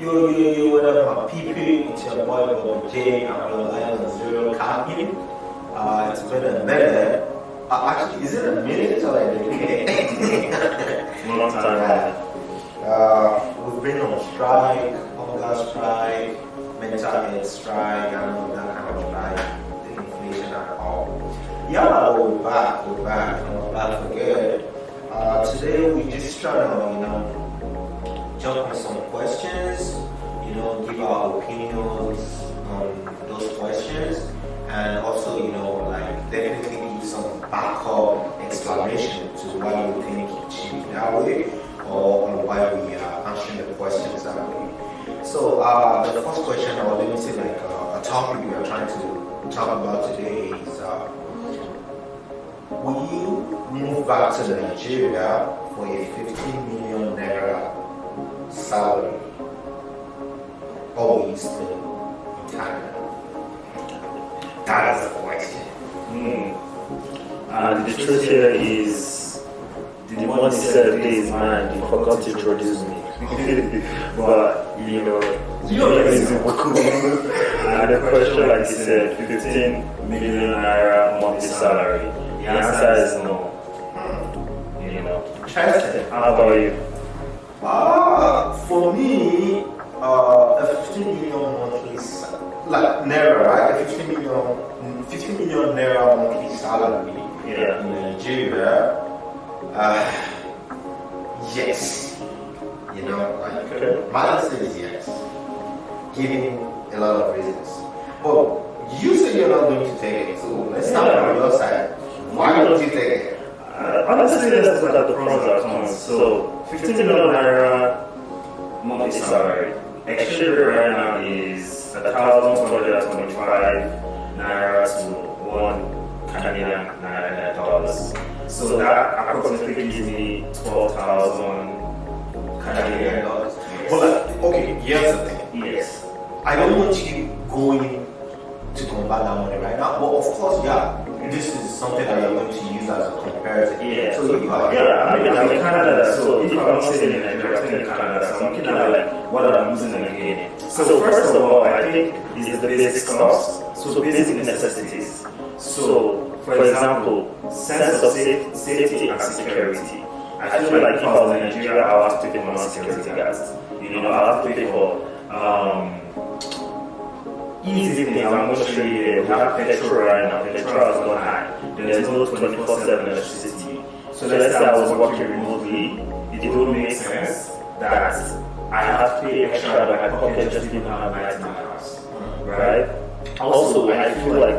Yo, what up, my people? It's your boy, Bobby J. I'm your Lion Zero Copy. It's been a minute. Actually, is it a minute or like a decade? Long time. We've been on strike, hunger strike, mental health strike, and all that kind of strike, the inflation and all. Yeah, we're back, and we're back for good. Today we're just trying to, jump on some questions, give our opinions on those questions, and also, definitely give some backup explanation to why we think it should be that way, or on why we are answering the questions that way. So, the first question, or let me say, a topic we are trying to talk about today is, will you move back to Nigeria for a 15 million naira salary, or will you stay in Canada? That is the question. And the truth here is, the money said is mine, you forgot to introduce me. But, it's cool. And the question, like you said, 15 million naira monthly salary. The answer is no. How about you? For me, a 15 million monthly naira, right? A 15 million naira monthly salary in Nigeria. Yes. My answer is yes, giving a lot of reasons. But you said you're not going to take it, so let's start from your side. Why don't you take it? Honestly, let's look at the pros and cons. So, 15 million naira monthly salary. Exchange rate right now is 1,225 naira to 1 Canadian naira dollars. So that approximately gives me 12,000 Canadian dollars. But okay, here's the thing. Yes. I don't want you going to convert that money right now, but of course, this is something that you're going to use as a comparison. Yeah. So you are. I'm in Canada, so if I'm staying in Nigeria, I'm staying in Canada, so I'm looking at what I'm losing and gaining. So first of all, I think is the basic stuff, so basic necessities. So, for example, sense of safety and security. I feel like if I was in Nigeria, I'll have to pay for my security guards. I'll have to pay for easy things. I'm going to show you here. We have petrol right now. Petrol has gone high. There's no 24/7 electricity. So let's say I was working remotely. It would make sense that I have to pay extra out of my pocket just to even have light in my house. Right? Also, I feel like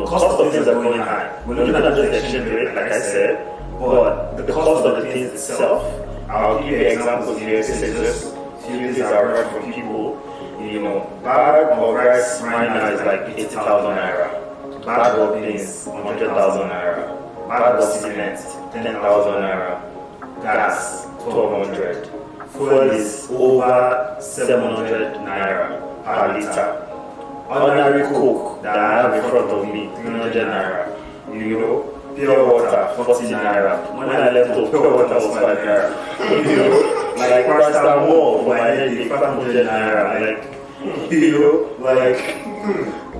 cost of things are going high. We're looking at just the exchange rate, like I said, but the cost of the things itself, I'll give you examples here. This is just few things I've heard from people. Bag of rice right now is like 80,000 naira. Bag of beans, 100,000 naira. Bag of cement, 10,000 naira. Gas, 1,200. Fuel is over 700 naira per liter. Ordinary Coke that I have in front of me, 300 naira. Pure water, 40 naira. When I left off, pure water was 5 naira. Like paracetamol for my headache, 500 naira.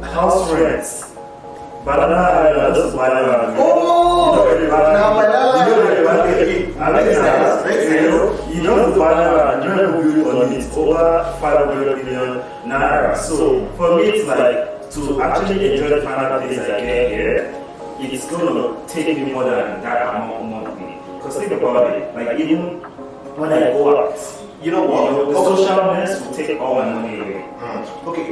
House rents. Banana, just banana. You know the banana, you know the build on it, over 500 million naira. So for me, it's like to actually enjoy the final things I get here, it's going to take me more than that amount monthly. Because think about it, like even when I go out, the social mess will take all my money away. Okay,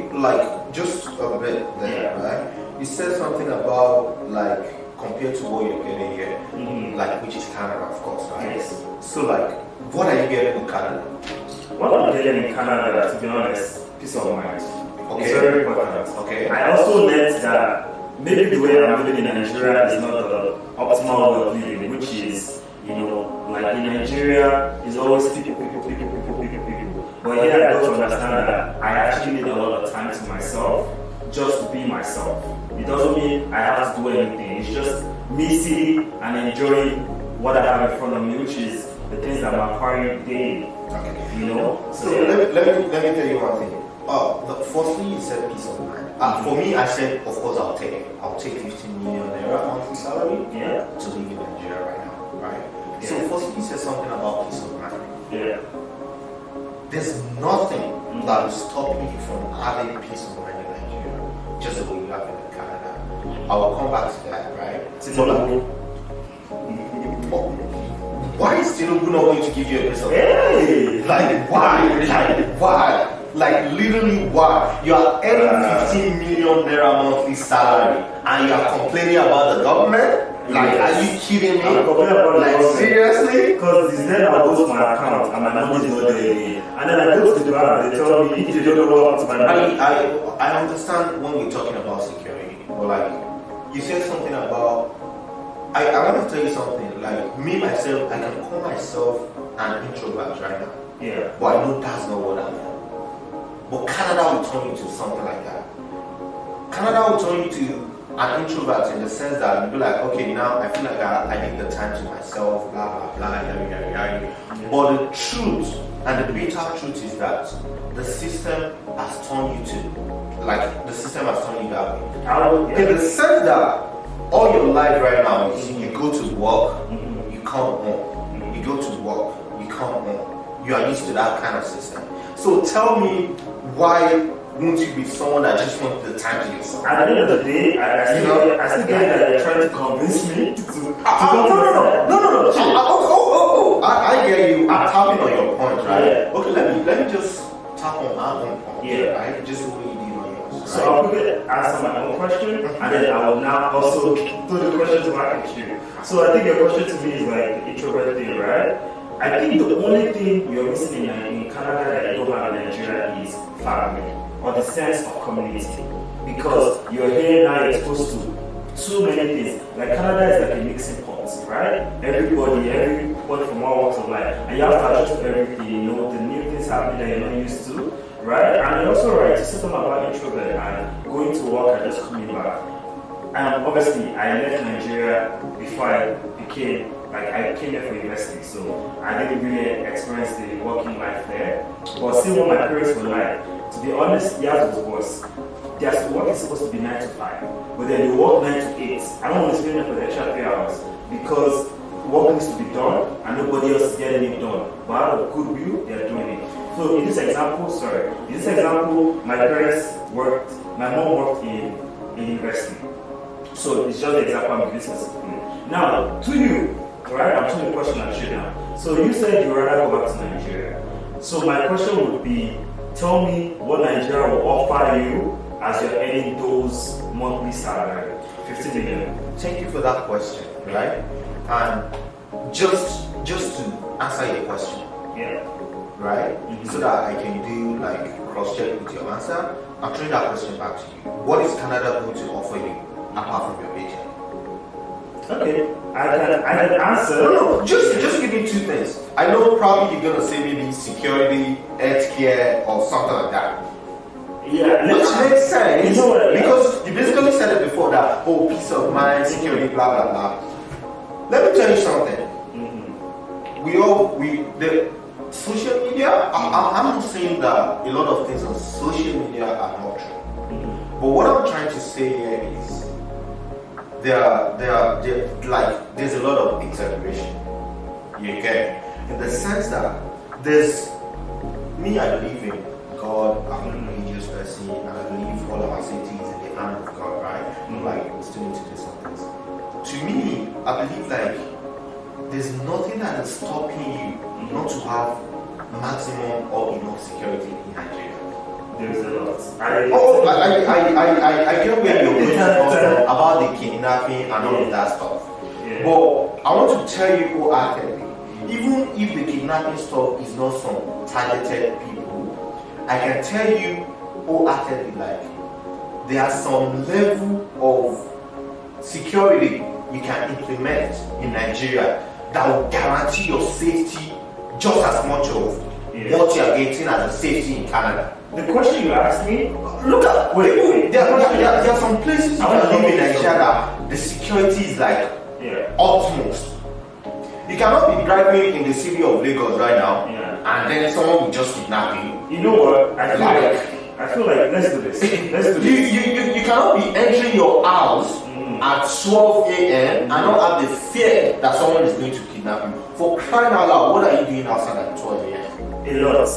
just a bit there, right? You said something about compared to what you're getting here, which is Canada, of course, right? Yes. So what are you getting in Canada? What I'm getting in Canada, to be honest, peace of mind. Okay. It's very important. Okay. I also learned that maybe the way I'm living in Nigeria is not the optimal way of living, which is, like in Nigeria, is always people. But here I got to understand that I actually need a lot of time to myself, just to be myself. It doesn't mean I have to do anything. It's just me sitting and enjoying what I have in front of me, which is the things that I'm acquiring daily. Okay. You know? So let me tell you one thing. Firstly, you said peace of mind. For me, I said, of course, I'll take 15 million naira monthly salary to live in Nigeria right now, right? Yeah. So firstly, you said something about peace of mind. Yeah. There's nothing that will stop you from having peace of mind in Nigeria, just the way you have it in Canada. I will come back to that, right? Why is Tinubu not going to give you a peace of mind? Hey! Like why? Like why? Like literally why? You are earning 15 million naira monthly salary and you are complaining about the government? Like, are you kidding me? I'm complaining about like seriously? Because it's then I go to my account and my money is not there again. And then I go to the bank, they tell me if you don't know what to my money. I understand when we're talking about security, but like you said something about I want to tell you something, like me myself, I can call myself an introvert right now. Yeah. But I know that's not what I am. But Canada will turn you to something like that. Canada will turn you to an introvert in the sense that you'll be like, okay, now I feel like I need the time to myself, blah blah blah, yada. But the truth and the bitter truth is that the system has turned you to, like, the system has turned you that way. In the sense that all your life right now is you go to work, you come home, you go to work, you come home. You are used to that kind of system. So tell me, why won't you be someone that just wants the time to yourself? At the end of the day, I still get that you're trying to convince me to No. I get you. I'm tapping on your point, right? Yeah. Okay, let me just tap on my own point. Yeah. Right? Just the way you did on yours. So I'll quickly answer my own question, and then I will now also do the question back at you. So I think your question to me is like the introvert thing, right? I think the only thing you're missing in Canada that you don't have in Nigeria is family, or the sense of community. Because you're here now, you're exposed to too many things. Like Canada is like a mixing pot, right? Everybody from all walks of life. And you have to adjust to everything, you know, the new things happening that you're not used to, right? And you're also right, to say something about introvert and going to work and just coming back. And obviously, I left Nigeria before I came here for university, so I didn't really experience the working life there. But still, what my parents were like, to be honest, yes, it was worse. Their work is supposed to be 9 to 5, but then they work 9 to 8. I don't want to stay there for the extra 3 hours because work needs to be done and nobody else is getting it done. But out of goodwill, they're doing it. So in this example, my parents worked, my mom worked in university. So it's just the example I'm giving specifically. Now, to you, right, I'm asking the question at you now. So you said you'd rather go back to Nigeria. So my question would be, tell me what Nigeria will offer you as you're earning those monthly salary, 50 million. Thank you for that question, right? And just to answer your question, right? So that I can do like cross-check with your answer, I'm throwing that question back to you. What is Canada going to offer you apart from your paycheck? Okay, I can answer. No, just give me 2 things. I know probably you're gonna say maybe security, healthcare, or something like that. Yeah, which makes sense, you know what, because you basically said it before that peace of mind, security, blah blah blah. Let me tell you something. The social media. I'm not saying that a lot of things on social media are not true, but what I'm trying to say here is there's a lot of exaggeration. You get it? In the sense that I believe in God, I'm a religious person, and I believe all of our safety is in the hand of God, right? Like, we still need to do some things. To me, I believe like there's nothing that is stopping you not to have maximum or enough security in Nigeria. There's a lot. I get where you're going from about the kidnapping and all of that stuff. Yeah. But I want to tell you wholeheartedly, even if the kidnapping stuff is not some targeted people, I can tell you wholeheartedly, like, there are some level of security you can implement in Nigeria that will guarantee your safety just as much of what you are getting as a safety in Canada. The question you asked me, there are some places you can live in Nigeria that the security is like utmost. You cannot be driving in the city of Lagos right now, Yeah. and then someone will just kidnap you. You know what? I feel like let's do this. Let's do this. You cannot be entering your house at 12 a.m. and not have the fear that someone is going to kidnap you. For crying out loud, what are you doing outside at 12 a.m.? A lot.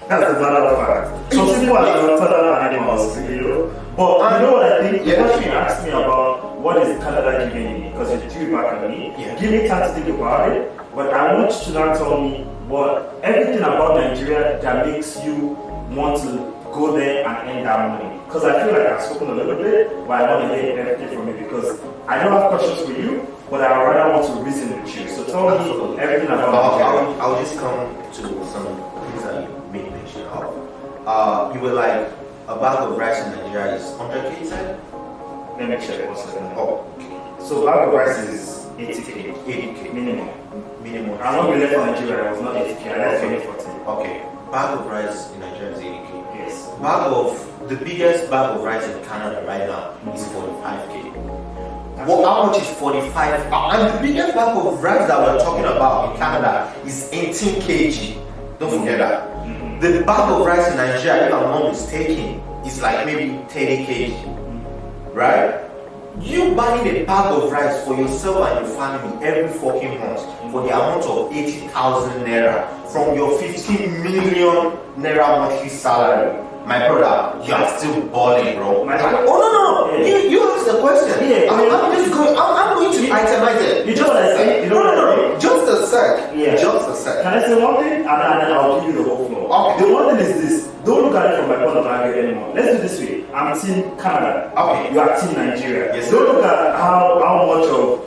That's the matter of fact. Some people are total animals, you know. But you know what I think? The question you asked me about what is Canada giving me, because you threw it back at me. Yeah. Give me time to think about it. But I want you to now tell me what everything about Nigeria that makes you want to go there and earn that money. Because I feel like I've spoken a little bit, but I want to hear everything from you because I don't have questions for you, but I rather want to reason with you. So tell me everything about Nigeria. I'll just come to some things that you made mention of. You were like, a bag of rice in Nigeria is 100k, you said? Let me check one second. Oh, okay. So bag of rice is 80k. 80k. Minimum. Minimum. And when we left Nigeria, it was not 80k, I left 2040. Okay. Bag of rice in Nigeria is 80k. Yes. The biggest bag of rice in Canada right now is 45k. Well, how much is 45? And the biggest bag of rice that we're talking about in Canada is 18 kg. Don't forget that. The bag of rice in Nigeria, if I'm not mistaken, is like maybe 30 kg. Right? You buying a bag of rice for yourself and your family every fucking month for the amount of 80,000 naira from your 15 million naira monthly salary. My brother, you are still balling, bro. No. Yeah. You asked the question. Yeah. I'm going to itemize it. You just say, No. Just a sec. Yeah. Just a sec. Can I say one thing? And then I'll give you the whole floor. Okay. The one thing is this. Don't look at it from my point of view anymore. Let's do this way. I'm Team Canada. Okay. You are Team Nigeria. Yes. Don't look at how much of,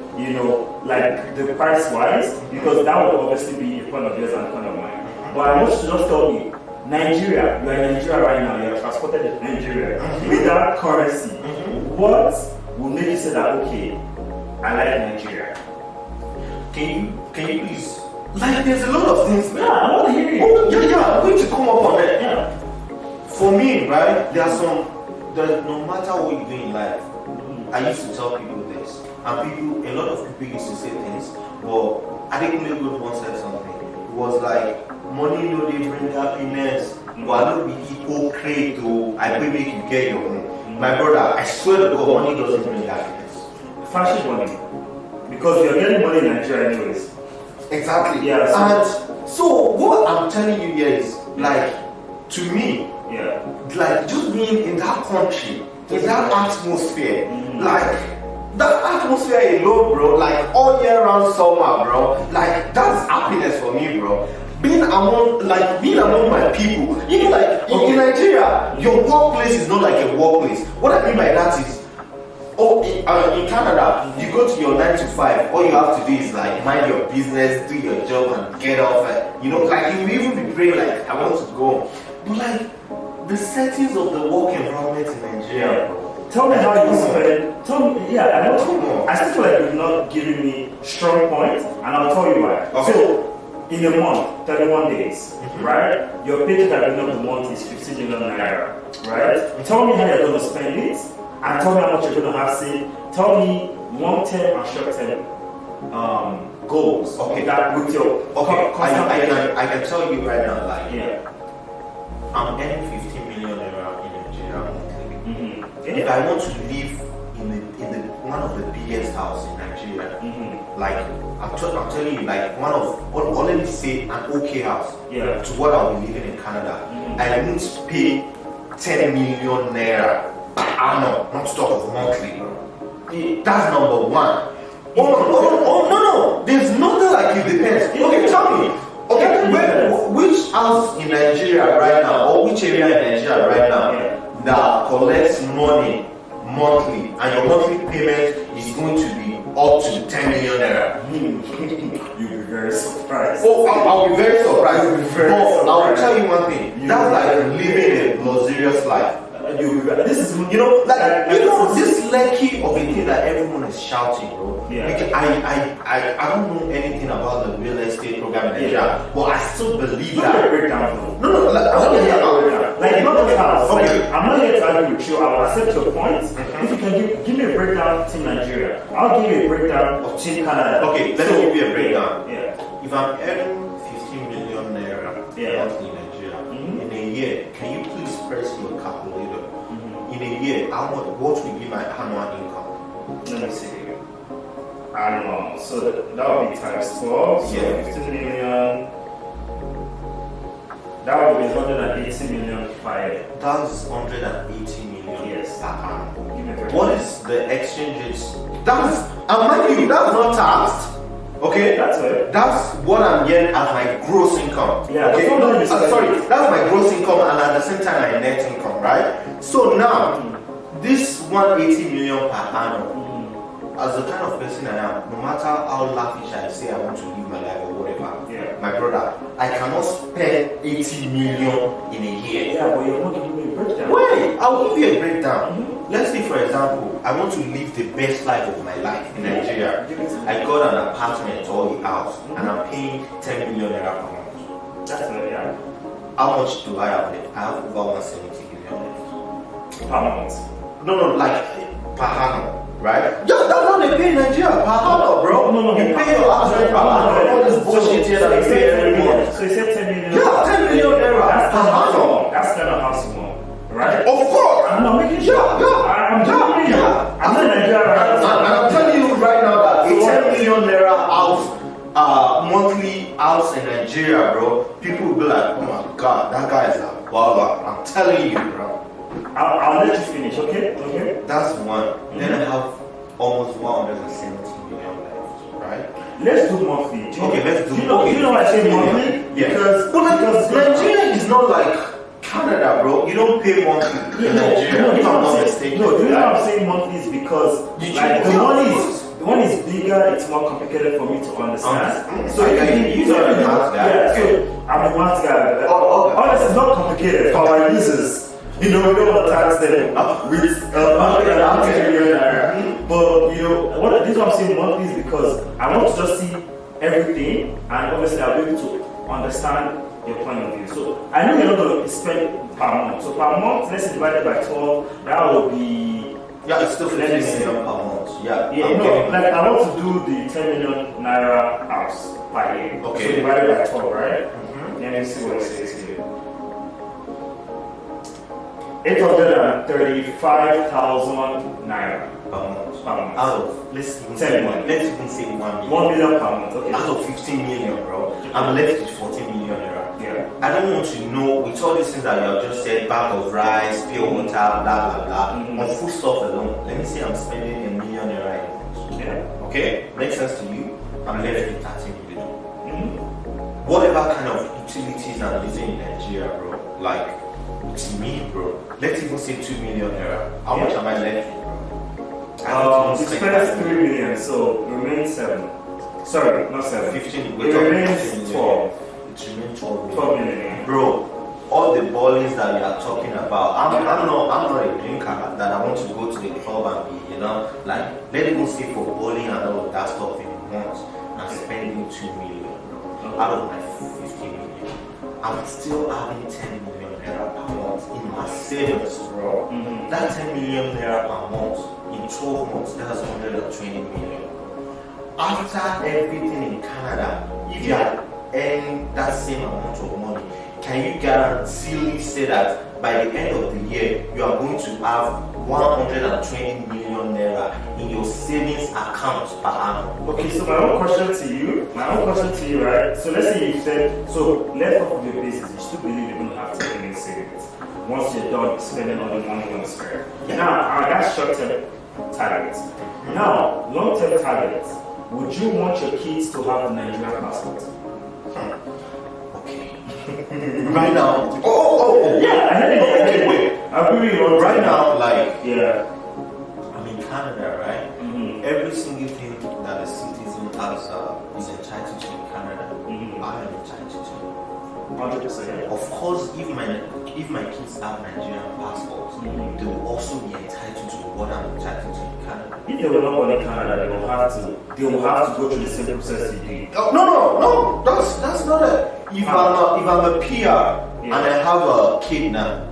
like the price wise, because that would obviously be a point of yours and a point of mine. But I want you to just tell me, Nigeria, you are in Nigeria right now, you are transported to Nigeria with that currency. What will make you say that, okay, I like Nigeria? Can you please? Like, there's a lot of things. Yeah, I want to hear you. Oh, yeah, I'm going to come up on that. Yeah. For me, right, no matter what you do in life, I used to tell people this, and a lot of people used to say things, but I think Good once said something. It was like, money no dey bring happiness, but I don't be hypocrite though. I will make you get your own. My brother, I swear to God, money doesn't bring happiness. Fashion money. Because you're getting money in Nigeria anyways. Exactly. Yeah. And so what I'm telling you here is, like, to me, yeah, like just being in that country, in that atmosphere, like that atmosphere alone, bro, like all year round summer, bro, like that's happiness for me, bro. Being among my people, even like in Nigeria, your workplace is not like a workplace. What I mean by that is, in Canada, you go to your 9 to 5, all you have to do is like mind your business, do your job and get off it. Like you even be praying like, I want to go. But like, the settings of the work environment in Nigeria, bro. Tell me how you spend. Tell me, I know. I still feel like you've not given me strong points, and I'll tell you why. Okay. So, in a month, 31 days, right? Your paycheck at the end of the month is 15 million naira, right? Tell me how you're going to spend it, and tell me how much you're going to have saved. Tell me long-term and short-term goals. Okay. That with your I can tell you right now, like, yeah, I'm earning 15 million naira in Nigeria monthly. Yeah. If I want to live in one of the biggest houses in Nigeria, like I'm telling you, like let me say an okay house, yeah, to what I'll be living in Canada, I need to pay 10 million naira per annum, not to talk of monthly. That's number one. Oh no, there's nothing like it depends. Okay, tell me. Okay, which house in Nigeria right now, or which area in Nigeria right now that collects money monthly and your monthly payment is going to be up to 10 million naira? You'll be very surprised. I'll be very surprised. You'll be very But surprised. I'll tell you one thing. That's like living a luxurious life. This is, this lucky of a thing that everyone is shouting, bro. Yeah. Like, I don't know anything about the real estate program in Nigeria, but I still believe that. Breakdown. No, Like, not just house. Okay. Like, I'm not here to argue with you. I will accept your points. If you can can give me a breakdown Team Nigeria. I'll give you a breakdown of Team Canada. Okay, let me give you a breakdown. Yeah. If I'm earning 15 million naira monthly in Nigeria, in a year, can you please press your calculator? In a year, what will be my annual income? Let me see. Annual. So that would be times 12. So 15 million. That would be 180 million per year. That's 180 million. Yes. Per annum. What is the exchange rate? That's, mind you, that's not taxed. Okay, that's it. That's what I'm getting as my gross income. Yeah. Okay. Sorry, that's my gross income and at the same time my net income, right? So now, this 180 million per annum. As the kind of person I am, no matter how lavish I say I want to live my life or whatever, my brother, I cannot spend 80 million in a year. Yeah, but you're not giving me a breakdown. Wait, I'll give you a breakdown. Let's say, for example, I want to live the best life of my life in Nigeria. I got an apartment or a house, and I'm paying 10 million naira per month. That's it, yeah. How much do I have left? I have over 170 million left. Per month? No, like per annum. Right? Yeah, that's what they pay in Nigeria per annum, bro. No. You pay your house rent per annum. All this bullshit here that you pay every month. So you said 10 million? Yeah, 10 million naira per annum. That's kind of house more, right? Of course. I'm not making sure. I'm not Nigeria. I'm telling you right now that a 10 million naira house, monthly house in Nigeria, bro, people will be like, oh my god, that guy is a baller. I'm telling you, bro. I'll let you finish, okay? That's one. Then I have almost 170 million left, right? Let's do monthly. Okay, let's do monthly. You know why I say monthly? Yeah. Because Nigeria is not like Canada, bro. You don't pay monthly in Nigeria. No, if I'm not mistaken. No, the reason I'm saying monthly is because the money is bigger, it's more complicated for me to understand. So you don't have that. So I'm a math guy. Honestly, it's not complicated for our users. You know, we don't want to tax them with 180 million naira. But you know, this is what I'm saying monthly is because I want to just see everything, and obviously I'll be able to understand your point of view. So I know you're not going to spend per month. So per month, let's say divided by 12, that will be. Yeah, it's still 15 million per month. Yeah, like I want to do the 10 million naira house per year. Okay. So divided by 12, right? Let me see what it says here. 835,000 naira per month. Out of, let's even say 1 million. 1 million per month, okay. Out of 15 million, bro. I'm left with 14 million naira. Yeah. I don't want to know, with all these things that you have just said, bag of rice, pure water, blah, blah, blah. On food stuff alone, let me say I'm spending a million naira a month. Yeah. Okay? Makes sense to you? I'm left with 13 million. Whatever kind of utilities I'm using in Nigeria, bro, like, it's me, bro. Let's even say 2 million naira. How much am I left with, bro? You spent 3 million, so remains 7. Sorry, not 7. 15. It remains 12. It remains 12 million. 12 million. Bro, all the ballings that we are talking about, I'm not a drinker that I want to go to the club and be, like, let me go see for bowling and all of that stuff in a month. I'm spending 2 million, bro, out of my 15 million. I'm still having 10 million naira per month in my savings, bro. That 10 million naira per month in 12 months, that's 120 million. After everything in Canada, if you are earning that same amount of money, can you guarantee say that by the end of the year, you are going to have 120 million naira in your savings account per annum? Okay, so my own question to you, right? So let's say you said, so left off of your basis, you still believe you're going to have 10 million savings once you're done spending all the money you want to spend. Now, that's short-term targets. Now, long-term targets, would you want your kids to have a Nigerian passport? Okay. Right now. Yeah, I think okay, wait. I really want right now, like, yeah. I'm in Canada, right? Every single thing that a citizen has is entitled to in Canada, I am entitled to. 100%. Of course, if my kids have Nigerian passports, they will also be entitled to what I'm entitled to in Canada. If they were not born in Canada, they will have to go through the same process you did. No, that's not it. If I'm a PR and I have a kid now,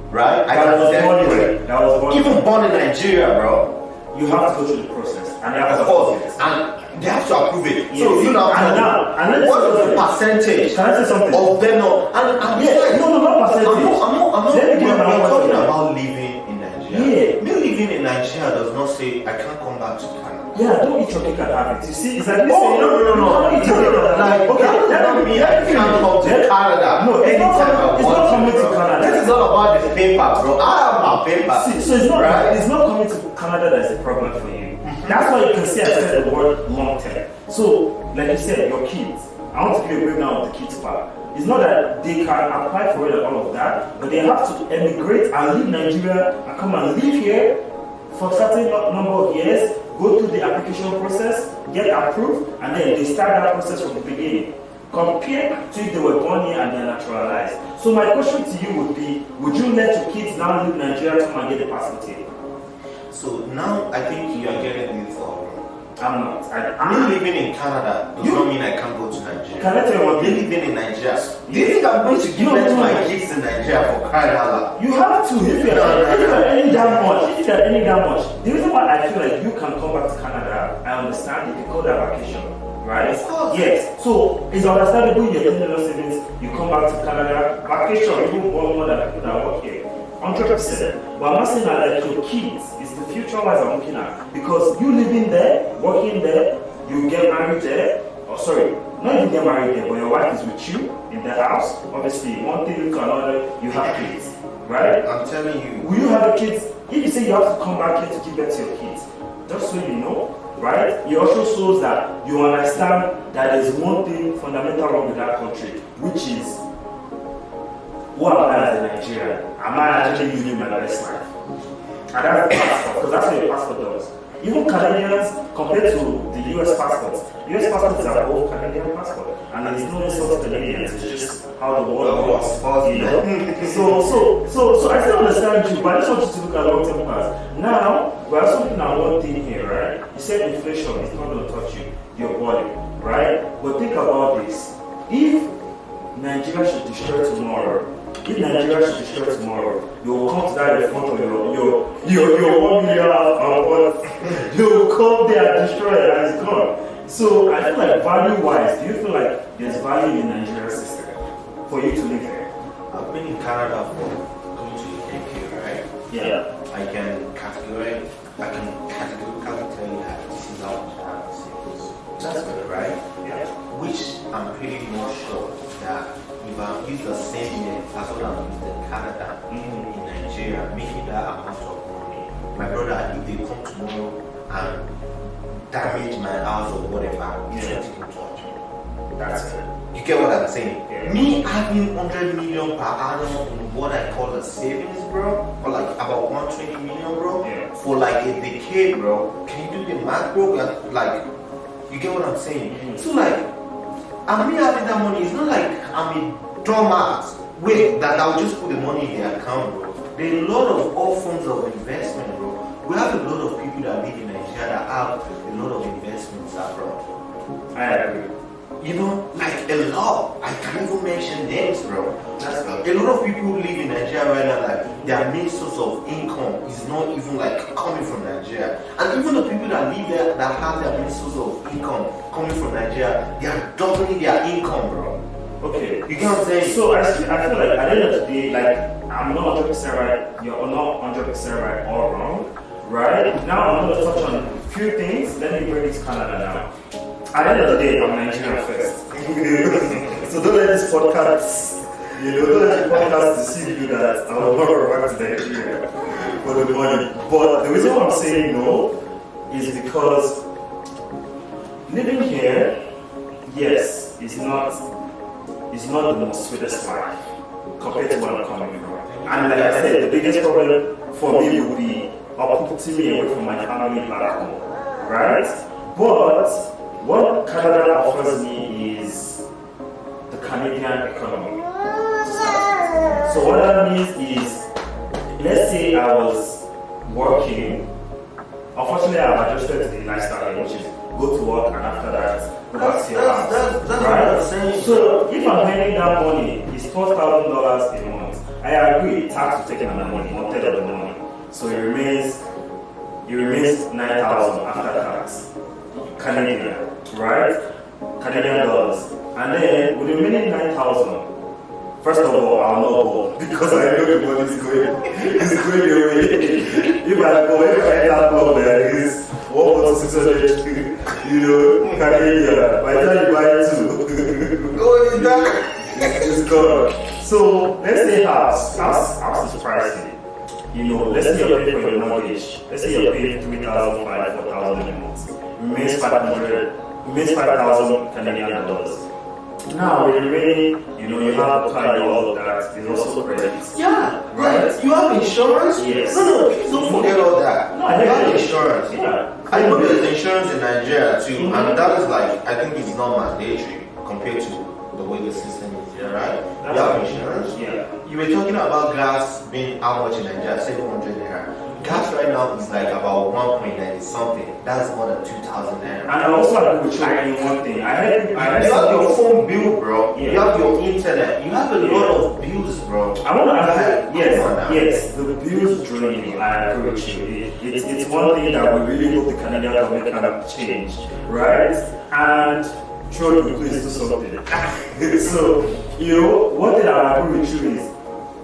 right? That was born even born in Nigeria, bro. you have to go through the process, and they have Of to course, approve it. and they have to approve it. Yes. So you now And now, and let's what say is the something. percentage Can I say something? of them not? And Yeah, no, not percentage. I'm not. Let me give We're my own talking opinion. about living in Nigeria. Yeah. Me living in Nigeria does not say I can't come back to Canada. Yeah, don't eat your cake and have it. You see, it's like this. Oh no! Don't eat your cake and have Like, it. Okay, that doesn't mean I can't come to Canada. No, it's anytime I not want coming to bro. Canada. This is all about the paper, bro. I have my paper. See, so it's not right? it's not coming to Canada that's a problem for you. That's why you can see I said the word long term. So, like you said, your kids. I want to give you a breakdown of the kids part. It's not that they can apply for it and all of that, but they have to emigrate and leave Nigeria and come and live here for a certain number of years, go through the application process, get approved, and then they start that process from the beginning. Compared to if they were born here and they're naturalized. So my question to you would be, would you let your kids now leave Nigeria to come and get the passport here? So now I think you are getting this all wrong. I'm not. Me living in Canada does not mean I can't go to Nigeria. Can I tell you one Me thing? living in Nigeria. Do you think I'm going to give birth to my kids in Nigeria for crying out loud? You have to, if you're any damn much. The reason why I feel like you can come back to Canada, I understand if you go that vacation, right? Of course. Yes. So it's understandable you're $10 savings, you come back to Canada, vacation, even more than people that work here. 100%. But I'm not saying that like your kids is the future wise I'm looking at. Because you living there, working there, you get married there, or sorry, not even get married there, but your wife is with you in the house. Obviously, one thing to another, you have kids, right? I'm telling you. Will you have kids? If you say you have to come back here to give birth to your kids, just so you know, right? It also shows that you understand that there's one thing fundamental wrong with that country, which is what am I as a Nigerian? Am I actually living my best life? And that's the passport, because that's what your passport does. Even Canadians, compared to the US passports are both Canadian passport. And there's no insult to Canadians, it's just how the world works. You know? So I still understand you, but I just want you to look at long-term plans. Now, we're also looking at one thing here, right? You said inflation is not going to touch you, your body, right? But think about this. If Nigeria should destroy tomorrow, you will come to that in front of your 1 million you will come there and destroy it and it's gone. So I feel like value-wise, do you feel like there's value in Nigerian system for you to live here? I've been in Canada for going to the UK, right? Yeah. I can categorically tell you that this is how much I have to save. That's good, right? Yeah. Which I'm pretty more sure that if I use the same year as what I'm using in Canada, in Nigeria, making that amount of money, my brother, if they come tomorrow and damage my house or whatever, it's not even touch me. That's it. You get what I'm saying? Yeah. Me having 100 million per annum in what I call a savings, bro, or like about 120 million, bro, Yeah. for like a decade, bro. Can you do the math, bro? Like, you get what I'm saying? So like, and me having that money, it's not like I'm a dumbass. Wait, that I'll just put the money in the account, bro. There are a lot of all forms of investment, bro. We have a lot of people that live in Nigeria that have a lot of investments abroad. I agree. You know, like a lot. I can't even mention names, bro. That's a lot of people who live in Nigeria right now, like their main source of income is not even like coming from Nigeria. And even the people that live there that have their main source of income coming from Nigeria, they are doubling their income, bro. Okay. You get what I'm saying? So I feel like at the end of the day, like I'm not 100% right, you're not 100% right or wrong, right? Now I'm going to touch on a few things, let me bring it to Canada now. At the end of the day, I'm Nigerian first. So don't let this podcast, don't let the podcast deceive you that I'm not right to Nigeria for the money. But the reason why I'm saying no is because living here, yes, is not the most sweetest life compared to where I'm coming from. And like I said, the biggest problem for me would be putting me away from my family back home, right? But what Canada offers me is the Canadian economy. So what that means is, let's say I was working, unfortunately I've adjusted to the lifestyle, which is go to work and after that, go back to your house. That's right? what I'm saying. So if I'm earning that money, it's $12,000 a month. I agree, tax will take my money, 1/3 of the money. So it remains it remains 9,000 after tax. Canadian, right? Canadian dollars. And then with the remaining 9,000, first of all, I'll not go because I know the money is going away. If I enter club there is 1,600, Canadian. By the time you buy two, Oh, is that? it's gone. So let's say house is pricey. Let's say you're paying for your mortgage. Let's say you're paying 3,500, 4,000 a month. Remains 5,000 Canadian dollars. Now, the remaining, you have to carry all of that. Is also credit. Yeah, right. You have insurance? Yes. No, please don't forget all that. No, I you have get it. insurance. Yeah. I know there's insurance in Nigeria too, and that is like, I think it's not mandatory compared to the way the system is here, right? That's you have right. insurance. Yeah. You were talking about gas being how much in Nigeria? 700 naira. Gas right now is like about 1.90 something. That's more than 2,000 naira. And I also agree with you in one thing. I heard You have your phone bill, bro. Yeah. You have your internet. You have a lot of bills, bro. I want to ask Come you, on now. yes, the bills draining, I agree with you. It's one thing that we really hope the Canadian government can change, right? And sure, we please do something. So, one thing I agree with you is,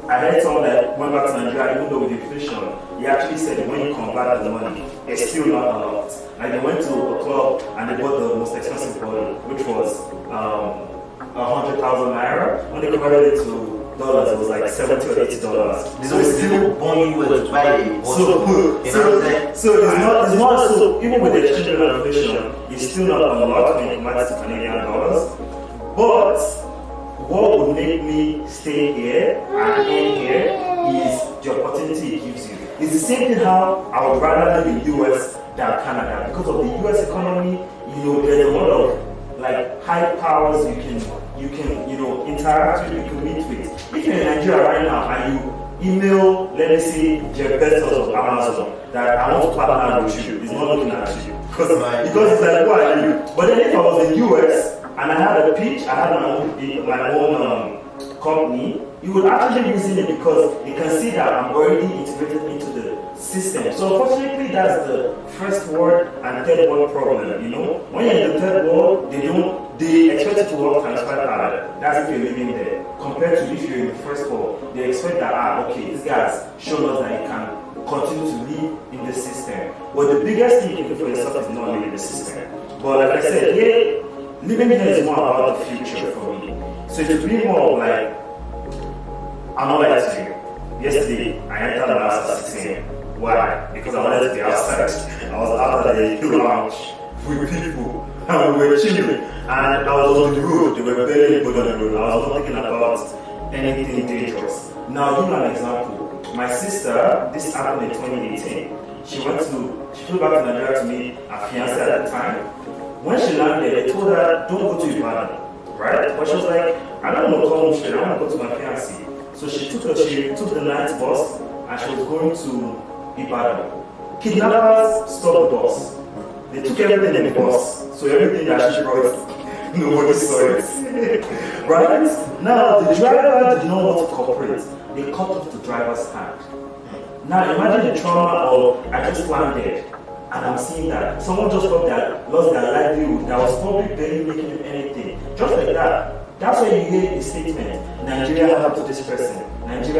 I heard someone that went back to Nigeria, even though with inflation, he actually said when you convert the money, it's still not a lot. Like they went to a club and they bought the most expensive bottle, which was 100,000 naira. When they converted it to dollars, it was like $70 or $80. So it's still buying you to buy a bottle. It's not so even with the exchange rate and inflation, it's still not a lot when it converts to Canadian dollars. But what would make me stay here and end here is the opportunity it gives you. It's the same thing how I would rather live in the US than Canada because of the US economy. There's a lot of like high powers you can interact with, you can meet with. If you're in Nigeria right now and you email, let me say, Jeff Bezos of Amazon that I want to partner with you, he's not looking at you because it's like, why are you? But then if I was in the US and I had a pitch, I had my own company, you would actually use it because you can see that I'm already integrated into the system. So unfortunately, that's the first world and third world problem. When you're in the third world, they expect you to work transfer harder. That's if you're living there. Compared to if you're in the first world, they expect that okay, these guys show us that you can continue to live in the system. But the biggest thing you can do for yourself is not live in the system. But like I said, living here is more about the future for me. So to be more like, I'm not like you. Yesterday, I entered the house at 6 a.m. Why? Because I wanted to be outside. I was out at the lounge with people, and we were chilling. And I was on the road. They were barely put on the road. I was not thinking about anything dangerous. Now, I'll give you an example. My sister, this happened in 2018. She flew back to Nigeria to meet her fiance at the time. When she landed, they told her, don't go to Ibadan, right? But she was like, I don't want to come home straight, I want to go to my fiance. So she took the night bus and she was going to Ibadan. Kidnappers stopped the bus. They took everything in the bus. So everything that she brought, nobody saw it. Right? Now, the driver did not want to cooperate. They cut off the driver's hand. Now, imagine the trauma of, I just landed. And I'm seeing that someone just lost their livelihood that was probably barely making anything. Just like that. That's why you hear a statement, Nigeria happened to this person. Nigeria